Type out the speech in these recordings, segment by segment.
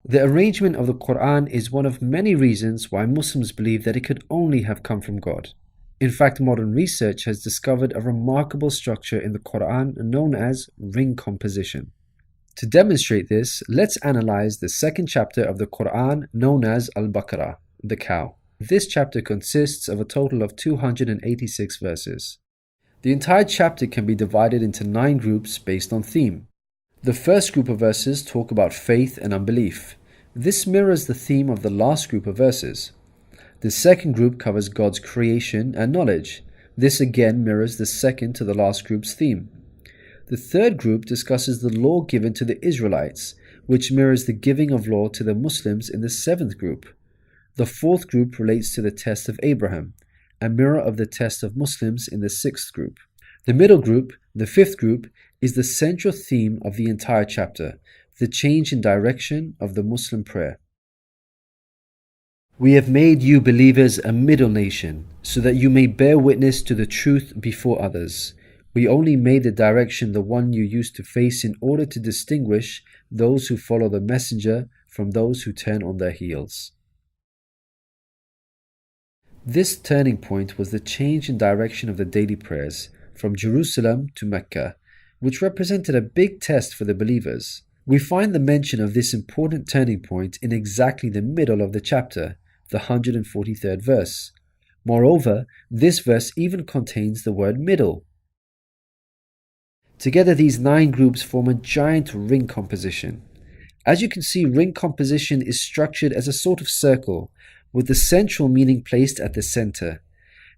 The arrangement of the Quran is one of many reasons why Muslims believe that it could only have come from God. In fact, modern research has discovered a remarkable structure in the Quran known as ring composition. To demonstrate this, let's analyze the second chapter of the Quran known as Al-Baqarah, the cow. This chapter consists of a total of 286 verses. The entire chapter can be divided into 9 groups based on theme. The first group of verses talk about faith and unbelief. This mirrors the theme of the last group of verses. The second group covers God's creation and knowledge. This again mirrors the second to the last group's theme. The third group discusses the law given to the Israelites, which mirrors the giving of law to the Muslims in the 7th group. The fourth group relates to the test of Abraham, a mirror of the test of Muslims in the 6th group. The middle group, the 5th group, is the central theme of the entire chapter, the change in direction of the Muslim prayer. We have made you believers a middle nation, so that you may bear witness to the truth before others. We only made the direction the one you used to face in order to distinguish those who follow the messenger from those who turn on their heels. This turning point was the change in direction of the daily prayers from Jerusalem to Mecca, which represented a big test for the believers. We find the mention of this important turning point in exactly the middle of the chapter, the 143rd verse. Moreover, this verse even contains the word middle. Together, these 9 groups form a giant ring composition. As you can see, ring composition is structured as a sort of circle, with the central meaning placed at the center.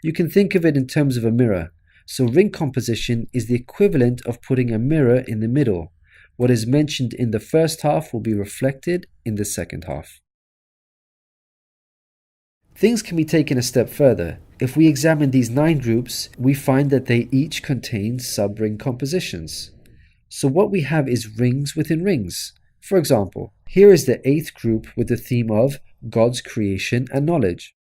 You can think of it in terms of a mirror. So ring composition is the equivalent of putting a mirror in the middle. What is mentioned in the first half will be reflected in the second half. Things can be taken a step further. If we examine these 9 groups, we find that they each contain sub-ring compositions. So what we have is rings within rings. For example, here is the 8th group with the theme of God's creation and knowledge.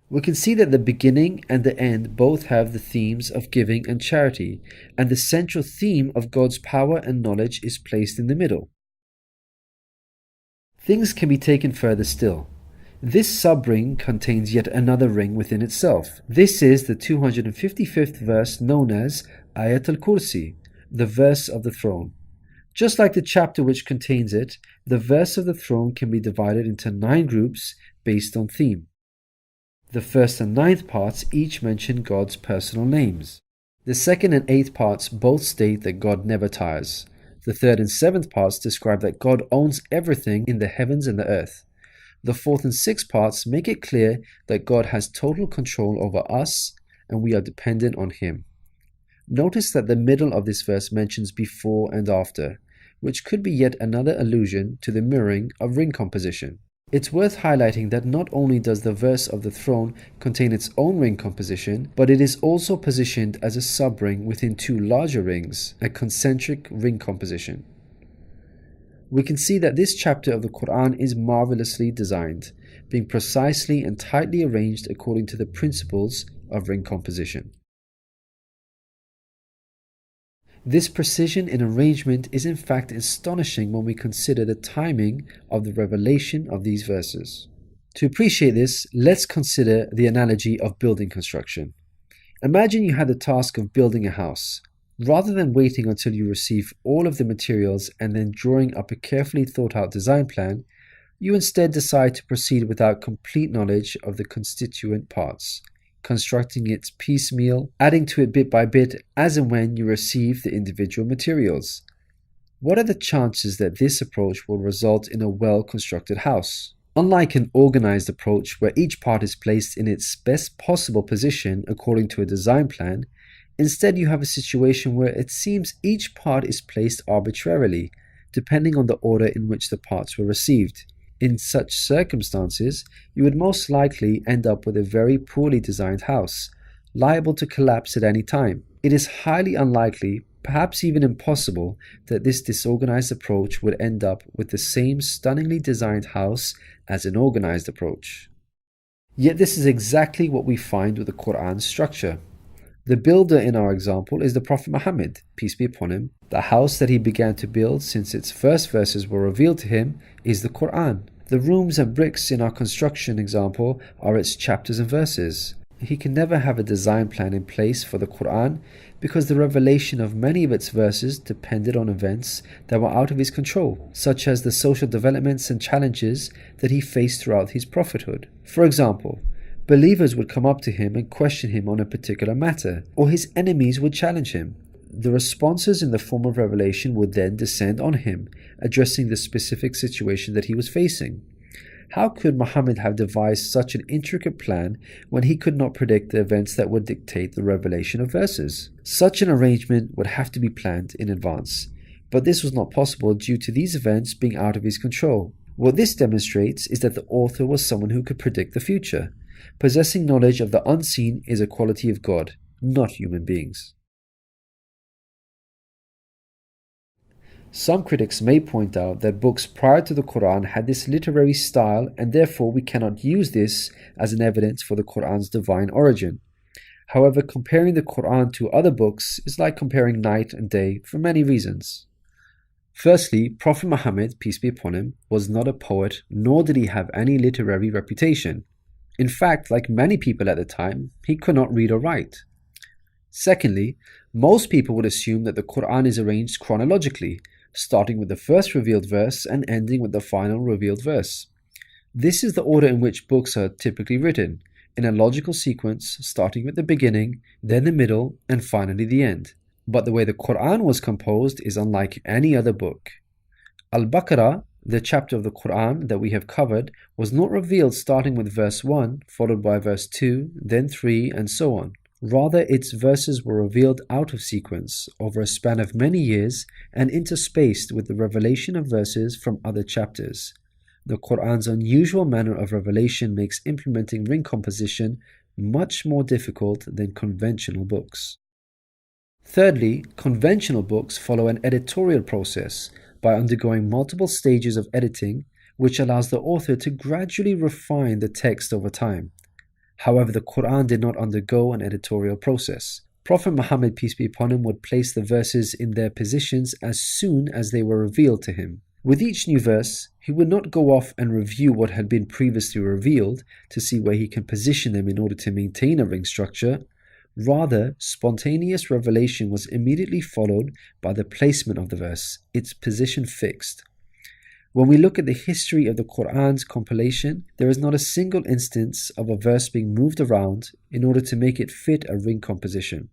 We can see that the beginning and the end both have the themes of giving and charity, and the central theme of God's power and knowledge is placed in the middle. Things can be taken further still. This sub-ring contains yet another ring within itself. This is the 255th verse known as Ayat al-Kursi, the verse of the throne. Just like the chapter which contains it, the verse of the throne can be divided into 9 groups based on theme. The first and 9th parts each mention God's personal names. The 2nd and 8th parts both state that God never tires. The 3rd and 7th parts describe that God owns everything in the heavens and the earth. The 4th and 6th parts make it clear that God has total control over us and we are dependent on Him. Notice that the middle of this verse mentions before and after, which could be yet another allusion to the mirroring of ring composition. It's worth highlighting that not only does the verse of the throne contain its own ring composition, but it is also positioned as a sub-ring within 2 larger rings, a concentric ring composition. We can see that this chapter of the Quran is marvelously designed, being precisely and tightly arranged according to the principles of ring composition. This precision in arrangement is in fact astonishing when we consider the timing of the revelation of these verses. To appreciate this, let's consider the analogy of building construction. Imagine you had the task of building a house. Rather than waiting until you receive all of the materials and then drawing up a carefully thought out design plan, you instead decide to proceed without complete knowledge of the constituent parts, constructing it piecemeal, adding to it bit by bit as and when you receive the individual materials. What are the chances that this approach will result in a well-constructed house? Unlike an organized approach where each part is placed in its best possible position according to a design plan, instead you have a situation where it seems each part is placed arbitrarily, depending on the order in which the parts were received. In such circumstances, you would most likely end up with a very poorly designed house, liable to collapse at any time. It is highly unlikely, perhaps even impossible, that this disorganized approach would end up with the same stunningly designed house as an organized approach. Yet this is exactly what we find with the Quran's structure. The builder in our example is the Prophet Muhammad, peace be upon him. The house that he began to build since its first verses were revealed to him is the Quran. The rooms and bricks in our construction example are its chapters and verses. He can never have a design plan in place for the Quran because the revelation of many of its verses depended on events that were out of his control, such as the social developments and challenges that he faced throughout his prophethood. For example, believers would come up to him and question him on a particular matter, or his enemies would challenge him. The responses in the form of revelation would then descend on him, addressing the specific situation that he was facing. How could Muhammad have devised such an intricate plan when he could not predict the events that would dictate the revelation of verses? Such an arrangement would have to be planned in advance, but this was not possible due to these events being out of his control. What this demonstrates is that the author was someone who could predict the future. Possessing knowledge of the unseen is a quality of God, not human beings. Some critics may point out that books prior to the Quran had this literary style and therefore we cannot use this as an evidence for the Quran's divine origin. However, comparing the Quran to other books is like comparing night and day for many reasons. Firstly, Prophet Muhammad, peace be upon him, was not a poet nor did he have any literary reputation. In fact, like many people at the time, he could not read or write. Secondly, most people would assume that the Quran is arranged chronologically, starting with the first revealed verse and ending with the final revealed verse. This is the order in which books are typically written, in a logical sequence starting with the beginning, then the middle, and finally the end. But the way the Quran was composed is unlike any other book. Al-Baqarah, the chapter of the Quran that we have covered, was not revealed starting with verse 1, followed by verse 2, then 3, and so on. Rather, its verses were revealed out of sequence over a span of many years and interspaced with the revelation of verses from other chapters. The Quran's unusual manner of revelation makes implementing ring composition much more difficult than conventional books. Thirdly, conventional books follow an editorial process by undergoing multiple stages of editing, which allows the author to gradually refine the text over time. However, the Quran did not undergo an editorial process. Prophet Muhammad, peace be upon him, would place the verses in their positions as soon as they were revealed to him. With each new verse, he would not go off and review what had been previously revealed to see where he can position them in order to maintain a ring structure. Rather, spontaneous revelation was immediately followed by the placement of the verse, its position fixed. When we look at the history of the Quran's compilation, there is not a single instance of a verse being moved around in order to make it fit a ring composition.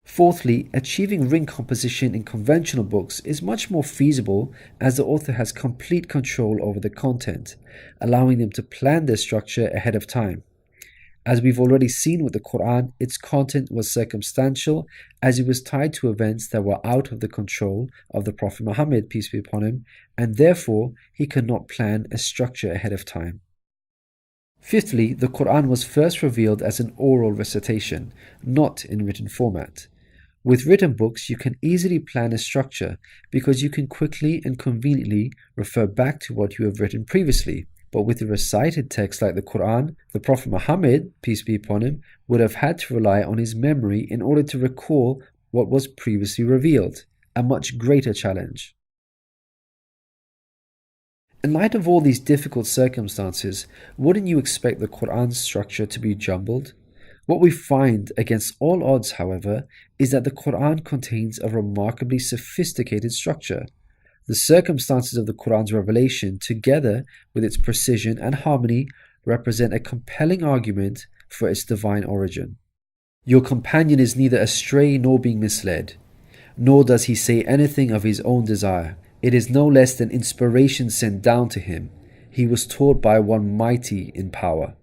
Fourthly, achieving ring composition in conventional books is much more feasible as the author has complete control over the content, allowing them to plan their structure ahead of time. As we've already seen with the Quran, its content was circumstantial as it was tied to events that were out of the control of the Prophet Muhammad, peace be upon him, and therefore he could not plan a structure ahead of time. Fifthly, the Quran was first revealed as an oral recitation, not in written format. With written books, you can easily plan a structure because you can quickly and conveniently refer back to what you have written previously. But with a recited text like the Quran, the Prophet Muhammad, peace be upon him, would have had to rely on his memory in order to recall what was previously revealed, a much greater challenge. In light of all these difficult circumstances, wouldn't you expect the Quran's structure to be jumbled? What we find against all odds, however, is that the Quran contains a remarkably sophisticated structure. The circumstances of the Quran's revelation, together with its precision and harmony, represent a compelling argument for its divine origin. Your companion is neither astray nor being misled, nor does he say anything of his own desire. It is no less than inspiration sent down to him. He was taught by one mighty in power.